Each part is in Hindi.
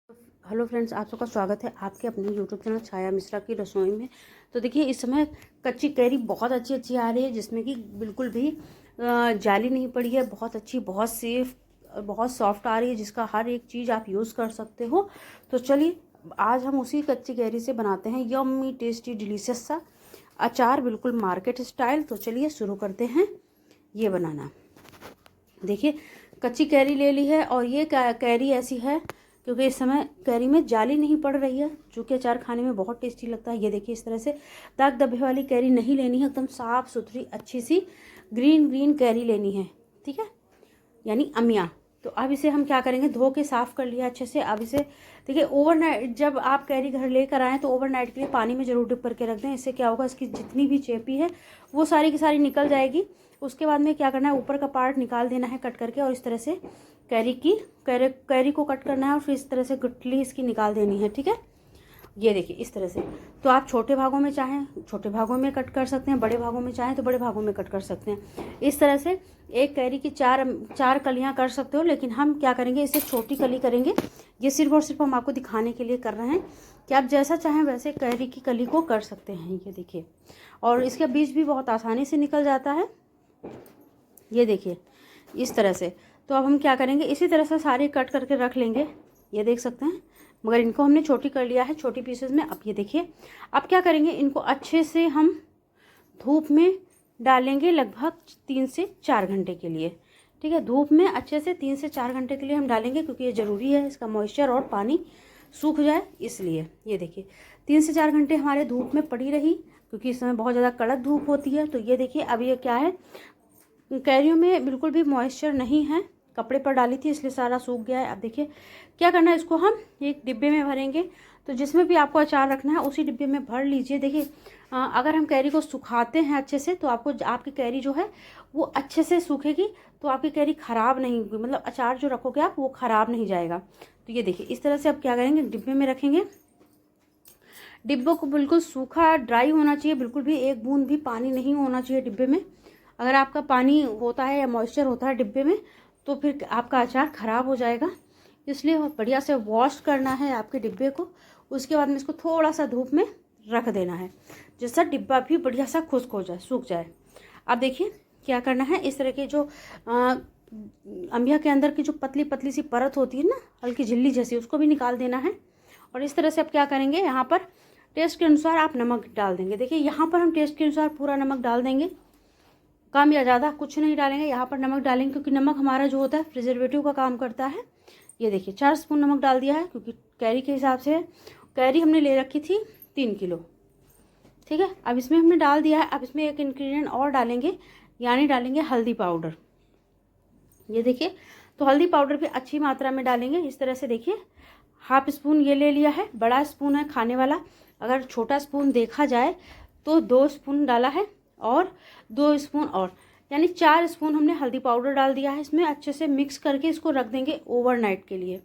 हेलो फ्रेंड्स, आप सबका स्वागत है आपके अपने यूट्यूब चैनल छाया मिश्रा की रसोई में। तो देखिए, इस समय कच्ची कैरी बहुत अच्छी आ रही है, जिसमें कि बिल्कुल भी जाली नहीं पड़ी है। बहुत अच्छी, बहुत सेफ, बहुत सॉफ्ट आ रही है, जिसका हर एक चीज़ आप यूज़ कर सकते हो। तो चलिए, आज हम उसी कच्ची कैरी से बनाते हैं यम्मी टेस्टी डिलीशियस सा अचार, बिल्कुल मार्केट स्टाइल। तो चलिए शुरू करते हैं ये बनाना। देखिए, कच्ची कैरी ले ली है और ये कैरी ऐसी है क्योंकि इस समय कैरी में जाली नहीं पड़ रही है, जो कि अचार खाने में बहुत टेस्टी लगता है। ये देखिए, इस तरह से दाग धब्बे वाली कैरी नहीं लेनी है, एकदम साफ़ सुथरी अच्छी सी ग्रीन कैरी लेनी है, ठीक है, यानी अमिया। तो अब इसे हम क्या करेंगे, धो के साफ़ कर लिया अच्छे से। अब इसे देखिए, ओवरनाइट जब आप कैरी घर लेकर आएँ तो ओवरनाइट के लिए पानी में ज़रूर डिप करके रख दें। इससे क्या होगा, इसकी जितनी भी चेपी है वो सारी की सारी निकल जाएगी। उसके बाद में क्या करना है, ऊपर का पार्ट निकाल देना है कट करके, और इस तरह से कैरी को कट करना है और फिर इस तरह से गुठली इसकी निकाल देनी है, ठीक है। ये देखिए इस तरह से। तो आप छोटे भागों में चाहें छोटे भागों में कट कर सकते हैं, बड़े भागों में चाहें तो बड़े भागों में कट कर सकते हैं। इस तरह से एक कैरी की चार कलियां कर सकते हो, लेकिन हम क्या करेंगे, इसे छोटी कली करेंगे। ये सिर्फ और सिर्फ हम आपको दिखाने के लिए कर रहे हैं कि आप जैसा चाहें वैसे कैरी की कली को कर सकते हैं। ये देखिए, और इसका बीज भी बहुत आसानी से निकल जाता है। ये देखिए इस तरह से। तो अब हम क्या करेंगे, इसी तरह से सारे कट करके रख लेंगे। ये देख सकते हैं, मगर इनको हमने छोटी कर लिया है, छोटी पीसेस में। अब ये देखिए, अब क्या करेंगे, इनको अच्छे से हम धूप में डालेंगे लगभग 3 से 4 घंटे के लिए, ठीक है। धूप में अच्छे से 3 से 4 घंटे के लिए हम डालेंगे, क्योंकि ये ज़रूरी है, इसका मॉइस्चर और पानी सूख जाए इसलिए। ये देखिए 3 से 4 घंटे हमारे धूप में पड़ी रही, क्योंकि इस समय बहुत ज़्यादा कड़क धूप होती है। तो ये देखिए, अब ये क्या है, कैरियों में बिल्कुल भी मॉइस्चर नहीं है, कपड़े पर डाली थी इसलिए सारा सूख गया है। अब देखिए क्या करना है, इसको हम एक डिब्बे में भरेंगे। तो जिसमें भी आपको अचार रखना है उसी डिब्बे में भर लीजिए। देखिए, अगर हम कैरी को सुखाते हैं अच्छे से तो आपकी कैरी जो है वो अच्छे से सूखेगी, तो आपकी कैरी ख़राब नहीं होगी, मतलब अचार जो रखोगे आप वो ख़राब नहीं जाएगा। तो ये देखिए इस तरह से अब क्या करेंगे, डिब्बे में रखेंगे। डिब्बों को बिल्कुल सूखा ड्राई होना चाहिए, बिल्कुल भी एक बूंद भी पानी नहीं होना चाहिए डिब्बे में। अगर आपका पानी होता है या मॉइस्चर होता है डिब्बे में, तो फिर आपका अचार ख़राब हो जाएगा। इसलिए बढ़िया से वॉश करना है आपके डिब्बे को। उसके बाद में इसको थोड़ा सा धूप में रख देना है, जिससे डिब्बा भी बढ़िया सा खुश्क हो जाए, सूख जाए। अब देखिए क्या करना है, इस तरह के जो अम्बिया के अंदर की जो पतली पतली सी परत होती है ना, हल्की झिल्ली जैसी, उसको भी निकाल देना है। और इस तरह से अब क्या करेंगे, यहाँ पर टेस्ट के अनुसार आप नमक डाल देंगे। देखिए यहाँ पर हम टेस्ट के अनुसार पूरा नमक डाल देंगे, कम या ज़्यादा कुछ नहीं डालेंगे। यहाँ पर नमक डालेंगे क्योंकि नमक हमारा जो होता है प्रिजर्वेटिव का काम करता है। ये देखिए 4 स्पून नमक डाल दिया है, क्योंकि कैरी के हिसाब से। कैरी हमने ले रखी थी 3 किलो, ठीक है। अब इसमें हमने डाल दिया है। अब इसमें एक इंग्रेडिएंट और डालेंगे, यानी डालेंगे हल्दी पाउडर। ये देखिए, तो हल्दी पाउडर भी अच्छी मात्रा में डालेंगे। इस तरह से देखिए, हाफ स्पून ये ले लिया है, बड़ा स्पून है खाने वाला। अगर छोटा स्पून देखा जाए तो 2 स्पून डाला है, और 2 स्पून और, यानी 4 स्पून हमने हल्दी पाउडर डाल दिया है। इसमें अच्छे से मिक्स करके इसको रख देंगे ओवरनाइट के लिए,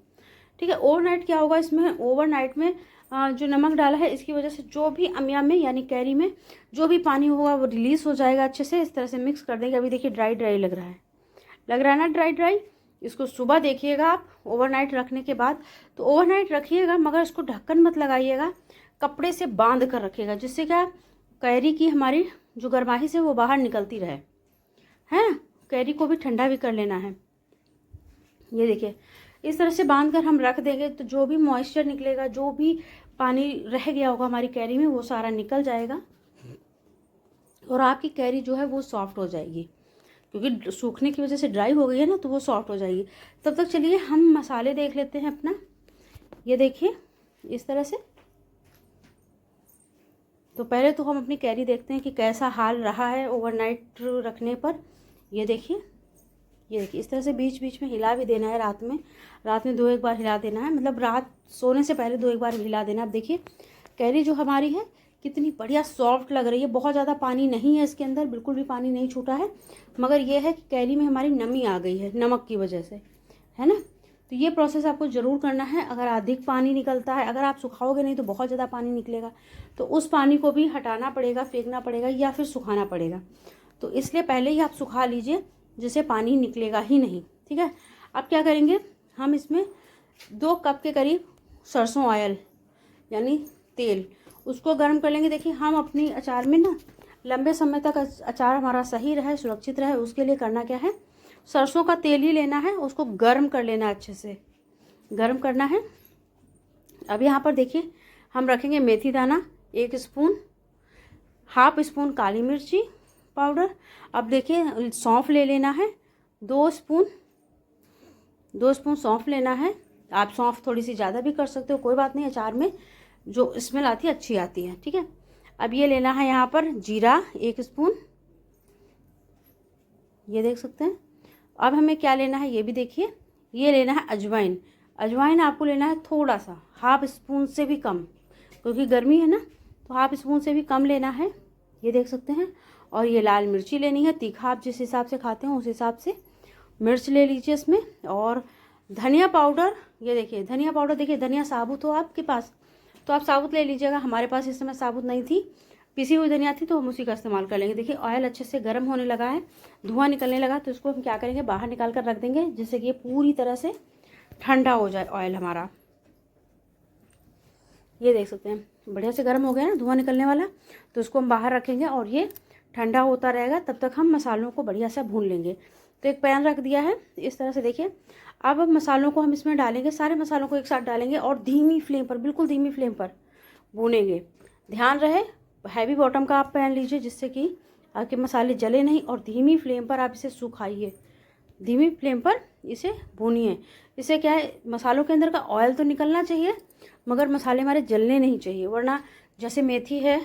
ठीक है। ओवरनाइट क्या होगा, इसमें ओवरनाइट में जो नमक डाला है इसकी वजह से जो भी अमिया में यानी कैरी में जो भी पानी होगा वो रिलीज हो जाएगा अच्छे से। इस तरह से मिक्स कर देंगे। अभी देखिए ड्राई लग रहा है ना, ड्राई। इसको सुबह देखिएगा आप ओवरनाइट रखने के बाद। तो ओवरनाइट रखिएगा, मगर इसको ढक्कन मत लगाइएगा, कपड़े से बांध कर रखिएगा, जिससे क्या कैरी की हमारी जो गर्माइश है वो बाहर निकलती रहे, है ना। कैरी को भी ठंडा भी कर लेना है। ये देखिए इस तरह से बांध कर हम रख देंगे, तो जो भी मॉइस्चर निकलेगा, जो भी पानी रह गया होगा हमारी कैरी में, वो सारा निकल जाएगा, और आपकी कैरी जो है वो सॉफ्ट हो जाएगी, क्योंकि सूखने की वजह से ड्राई हो गई है ना, तो वो सॉफ्ट हो जाएगी। तब तक चलिए हम मसाले देख लेते हैं अपना। ये देखिए इस तरह से। तो पहले तो हम अपनी कैरी देखते हैं कि कैसा हाल रहा है ओवरनाइट रखने पर। ये देखिए इस तरह से बीच बीच में हिला भी देना है। रात में 2-1 बार हिला देना है, मतलब रात सोने से पहले 2-1 बार हिला देना। अब देखिए कैरी जो हमारी है कितनी बढ़िया सॉफ्ट लग रही है। बहुत ज़्यादा पानी नहीं है इसके अंदर, बिल्कुल भी पानी नहीं छूटा है, मगर ये है कि कैरी में हमारी नमी आ गई है नमक की वजह से, है ना। तो ये प्रोसेस आपको ज़रूर करना है। अगर अधिक पानी निकलता है, अगर आप सुखाओगे नहीं तो बहुत ज़्यादा पानी निकलेगा, तो उस पानी को भी हटाना पड़ेगा, फेंकना पड़ेगा, या फिर सुखाना पड़ेगा। तो इसलिए पहले ही आप सुखा लीजिए, जिससे पानी निकलेगा ही नहीं, ठीक है। अब क्या करेंगे, हम इसमें 2 कप के करीब सरसों ऑयल यानी तेल, उसको गर्म कर लेंगे। देखिए हम अपनी अचार में ना लंबे समय तक अचार हमारा सही रहे, सुरक्षित रहे, उसके लिए करना क्या है, सरसों का तेल ही लेना है, उसको गर्म कर लेना है, अच्छे से गर्म करना है। अब यहाँ पर देखिए हम रखेंगे मेथी दाना 1 स्पून, हाफ स्पून काली मिर्ची पाउडर। अब देखिए सौंफ ले लेना है 2 स्पून, 2 स्पून सौंफ लेना है। आप सौंफ थोड़ी सी ज़्यादा भी कर सकते हो, कोई बात नहीं, अचार में जो स्मेल आती है अच्छी आती है, ठीक है। अब ये लेना है यहाँ पर जीरा 1 स्पून, ये देख सकते हैं। अब हमें क्या लेना है ये भी देखिए, ये लेना है अजवाइन। अजवाइन आपको लेना है थोड़ा सा, हाफ स्पून से भी कम, क्योंकि गर्मी है ना, तो हाफ स्पून से भी कम लेना है, ये देख सकते हैं। और ये लाल मिर्ची लेनी है, तीखा आप जिस हिसाब से खाते हो उस हिसाब से मिर्च ले लीजिए इसमें। और धनिया पाउडर, ये देखिए धनिया पाउडर, देखिए धनिया साबुत हो आपके पास तो आप साबुत ले लीजिएगा। हमारे पास इस समय साबुत नहीं थी, पिसी हुई धनिया थी, तो हम उसी का इस्तेमाल कर लेंगे। देखिए ऑयल अच्छे से गर्म होने लगा है, धुआं निकलने लगा, तो इसको हम क्या करेंगे, बाहर निकाल कर रख देंगे, जिससे कि ये पूरी तरह से ठंडा हो जाए ऑयल हमारा। ये देख सकते हैं बढ़िया से गर्म हो गया ना, धुआं निकलने वाला, तो इसको हम बाहर रखेंगे और ये ठंडा होता रहेगा। तब तक हम मसालों को बढ़िया से भून लेंगे। तो एक पैन रख दिया है इस तरह से, देखिए अब मसालों को हम इसमें डालेंगे, सारे मसालों को एक साथ डालेंगे और धीमी फ्लेम पर, बिल्कुल धीमी फ्लेम पर भूनेंगे। ध्यान रहे हैवी बॉटम का आप पैन लीजिए, जिससे कि आपके मसाले जले नहीं, और धीमी फ्लेम पर आप इसे सुखाइए, धीमी फ्लेम पर इसे भूनिए। इससे क्या है, मसालों के अंदर का ऑयल तो निकलना चाहिए, मगर मसाले हमारे जलने नहीं चाहिए, वरना जैसे मेथी है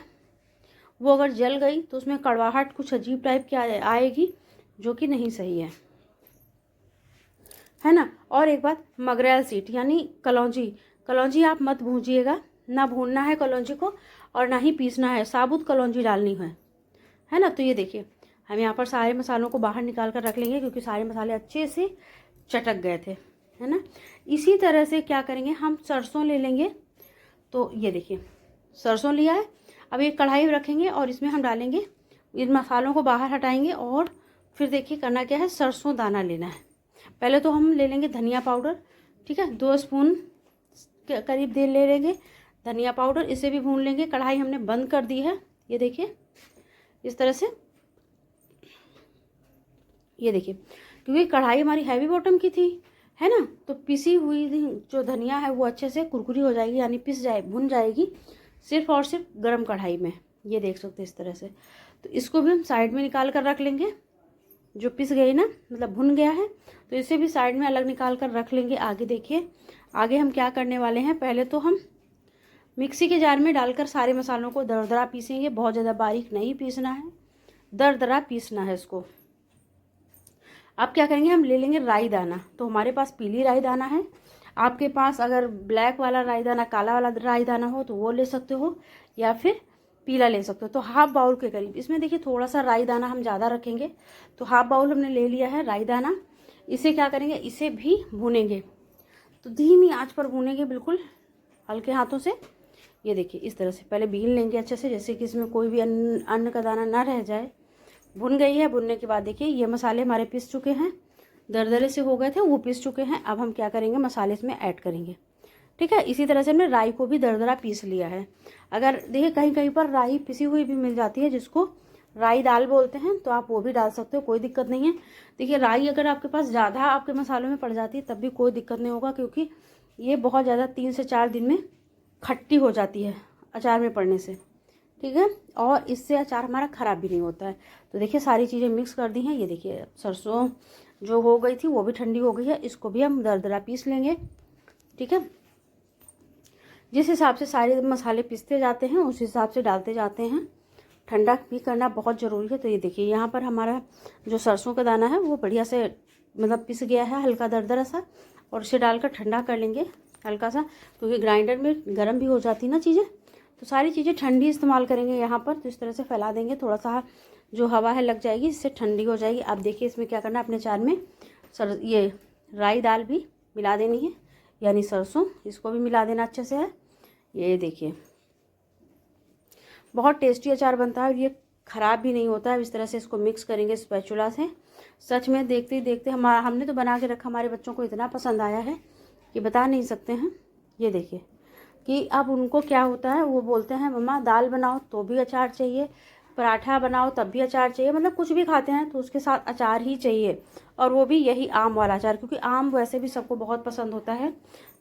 वो अगर जल गई तो उसमें कड़वाहट कुछ अजीब टाइप की आएगी, जो कि नहीं सही है ना। और एक बात, मगरेल सीड यानी कलौंजी, कलौंजी आप मत भूंजिएगा, ना भूनना है कलौंजी को और ना ही पीसना है, साबुत कलौंजी डालनी है ना। तो ये देखिए हम यहाँ पर सारे मसालों को बाहर निकाल कर रख लेंगे, क्योंकि सारे मसाले अच्छे से चटक गए थे, है ना। इसी तरह से क्या करेंगे, हम सरसों ले लेंगे। तो ये देखिए सरसों लिया है, अब एक कढ़ाई रखेंगे और इसमें हम डालेंगे, इन मसालों को बाहर हटाएंगे और फिर देखिए करना क्या है, सरसों दाना लेना है। पहले तो हम ले लेंगे धनिया पाउडर, ठीक है, 2 स्पून के करीब दे ले लेंगे धनिया पाउडर, इसे भी भून लेंगे। कढ़ाई हमने बंद कर दी है, ये देखिए इस तरह से, ये देखिए क्योंकि कढ़ाई हमारी हैवी बॉटम की थी, है ना, तो पिसी हुई जो धनिया है वो अच्छे से कुरकुरी हो जाएगी, यानी पिस जाए, भुन जाएगी सिर्फ और सिर्फ गर्म कढ़ाई में, ये देख सकते हैं इस तरह से। तो इसको भी हम साइड में निकाल कर रख लेंगे, जो पिस गई ना, मतलब भुन गया है, तो इसे भी साइड में अलग निकाल कर रख लेंगे। आगे देखिए, आगे हम क्या करने वाले हैं, पहले तो हम मिक्सी के जार में डालकर सारे मसालों को दरदरा पीसेंगे, बहुत ज़्यादा बारीक नहीं पीसना है, दरदरा पीसना है इसको। अब क्या करेंगे, हम ले लेंगे राई दाना। तो हमारे पास पीली राई दाना है, आपके पास अगर ब्लैक वाला राई दाना, काला वाला राई दाना हो तो वो ले सकते हो, या फिर पीला ले सकते हो। तो हाफ बाउल के करीब, इसमें देखिए थोड़ा सा राई दाना हम ज़्यादा रखेंगे, तो हाफ बाउल हमने ले लिया है राई दाना। इसे क्या करेंगे, इसे भी भूनेंगे, तो धीमी आंच पर भूनेंगे, बिल्कुल हल्के हाथों से। ये देखिए इस तरह से पहले बीन लेंगे अच्छे से, जैसे कि इसमें कोई भी अन्न का दाना ना रह जाए। भुन गई है, भुनने के बाद देखिए ये मसाले हमारे पिस चुके हैं, दरदरे से हो गए थे, वो पिस चुके हैं। अब हम क्या करेंगे, मसाले इसमें ऐड करेंगे, ठीक है। इसी तरह से हमने राई को भी दरदरा पीस लिया है। अगर देखिए कहीं कहीं पर राई पिसी हुई भी मिल जाती है, जिसको राई दाल बोलते हैं, तो आप वो भी डाल सकते हो, कोई दिक्कत नहीं है। देखिए राई अगर आपके पास ज़्यादा आपके मसालों में पड़ जाती है तब भी कोई दिक्कत नहीं होगा, क्योंकि ये बहुत ज़्यादा 3 से 4 दिन में खट्टी हो जाती है अचार में पड़ने से, ठीक है, और इससे अचार हमारा ख़राब भी नहीं होता है। तो देखिए सारी चीज़ें मिक्स कर दी हैं। ये देखिए सरसों जो हो गई थी वो भी ठंडी हो गई है, इसको भी हम दरदरा पीस लेंगे, ठीक है। जिस हिसाब से सारे मसाले पीसते जाते हैं उस हिसाब से डालते जाते हैं, ठंडा भी करना बहुत ज़रूरी है। तो ये देखिए यहाँ पर हमारा जो सरसों का दाना है वो बढ़िया से मतलब पिस गया है, हल्का दरदरा सा, और इसे डालकर ठंडा कर लेंगे हल्का सा, क्योंकि ग्राइंडर में गर्म भी हो जाती ना चीज़ें, तो सारी चीज़ें ठंडी इस्तेमाल करेंगे यहाँ पर। तो इस तरह से फैला देंगे, थोड़ा सा जो हवा है लग जाएगी, इससे ठंडी हो जाएगी। अब देखिए इसमें क्या करना है, अपने अचार में ये राई दाल भी मिला देनी है, यानी सरसों, इसको भी मिला देना अच्छे से है। ये देखिए बहुत टेस्टी अचार बनता है, ये ख़राब भी नहीं होता है। इस तरह से इसको मिक्स करेंगे स्पैचुला से। सच में देखते ही देखते हमने तो बना के रखा, हमारे बच्चों को इतना पसंद आया है कि बता नहीं सकते हैं। ये देखिए कि अब उनको क्या होता है, वो बोलते हैं मम्मा दाल बनाओ तो भी अचार चाहिए, पराठा बनाओ तब भी अचार चाहिए, मतलब कुछ भी खाते हैं तो उसके साथ अचार ही चाहिए। और वो भी यही आम वाला अचार, क्योंकि आम वैसे भी सबको बहुत पसंद होता है,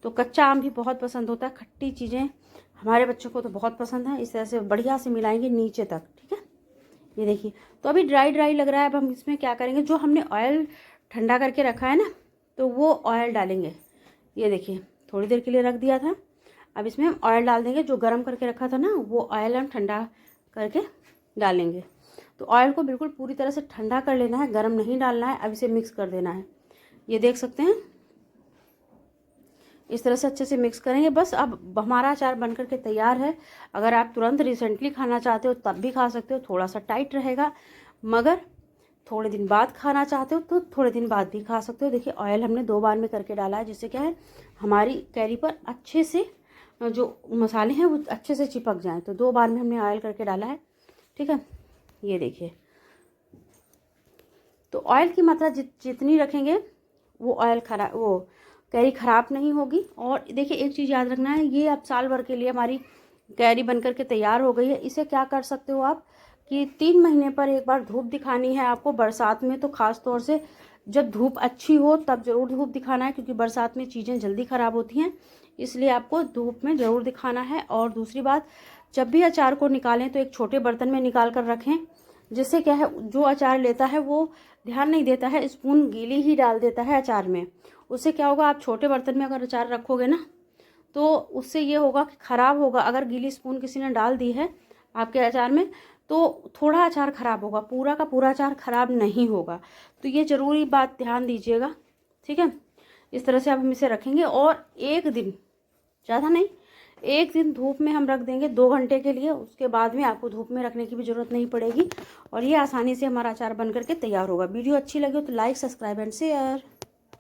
तो कच्चा आम भी बहुत पसंद होता है। खट्टी चीज़ें हमारे बच्चों को तो बहुत पसंद है। इस तरह से बढ़िया से मिलाएंगे नीचे तक, ठीक है। ये देखिए, तो अभी ड्राई ड्राई लग रहा है। अब हम इसमें क्या करेंगे, जो हमने ऑयल ठंडा करके रखा है ना, तो वो ऑयल डालेंगे। ये देखिए, थोड़ी देर के लिए रख दिया था, अब इसमें हम ऑयल डाल देंगे। जो गर्म करके रखा था ना, वो ऑयल हम ठंडा करके डालेंगे। तो ऑयल को बिल्कुल पूरी तरह से ठंडा कर लेना है, गर्म नहीं डालना है। अब इसे मिक्स कर देना है। ये देख सकते हैं, इस तरह से अच्छे से मिक्स करेंगे। बस अब हमारा अचार बन करके तैयार है। अगर आप तुरंत रिसेंटली खाना चाहते हो तब भी खा सकते हो, थोड़ा सा टाइट रहेगा, मगर थोड़े दिन बाद खाना चाहते हो तो थोड़े दिन बाद भी खा सकते हो। देखिए, ऑयल हमने 2 बार में करके डाला है, जिससे क्या है, हमारी कैरी पर अच्छे से जो मसाले हैं वो अच्छे से चिपक जाएं। तो 2 बार में हमने ऑयल करके डाला है, ठीक है। ये देखिए, तो ऑयल की मात्रा जितनी रखेंगे वो ऑयल वो कैरी ख़राब नहीं होगी। और देखिए, एक चीज़ याद रखना है, ये अब साल भर के लिए हमारी कैरी बन करके तैयार हो गई है। इसे क्या कर सकते हो आप कि 3 महीने पर एक बार धूप दिखानी है आपको। बरसात में तो ख़ास तौर से जब धूप अच्छी हो तब ज़रूर धूप दिखाना है, क्योंकि बरसात में चीज़ें जल्दी ख़राब होती हैं, इसलिए आपको धूप में ज़रूर दिखाना है। और दूसरी बात, जब भी अचार को निकालें तो एक छोटे बर्तन में निकाल कर रखें, जिससे क्या है, जो अचार लेता है वो ध्यान नहीं देता है, स्पून गीली ही डाल देता है अचार में। उससे क्या होगा, आप छोटे बर्तन में अगर अचार रखोगे ना, तो उससे ये होगा कि ख़राब होगा। अगर गीली स्पून किसी ने डाल दी है आपके अचार में तो थोड़ा अचार ख़राब होगा, पूरा का पूरा अचार ख़राब नहीं होगा। तो ये ज़रूरी बात ध्यान दीजिएगा, ठीक है। इस तरह से अब हम इसे रखेंगे और एक दिन, ज़्यादा नहीं, एक दिन धूप में हम रख देंगे 2 घंटे के लिए। उसके बाद में आपको धूप में रखने की भी ज़रूरत नहीं पड़ेगी और ये आसानी से हमारा अचार बन करके तैयार होगा। वीडियो अच्छी लगी हो तो लाइक, सब्सक्राइब एंड शेयर।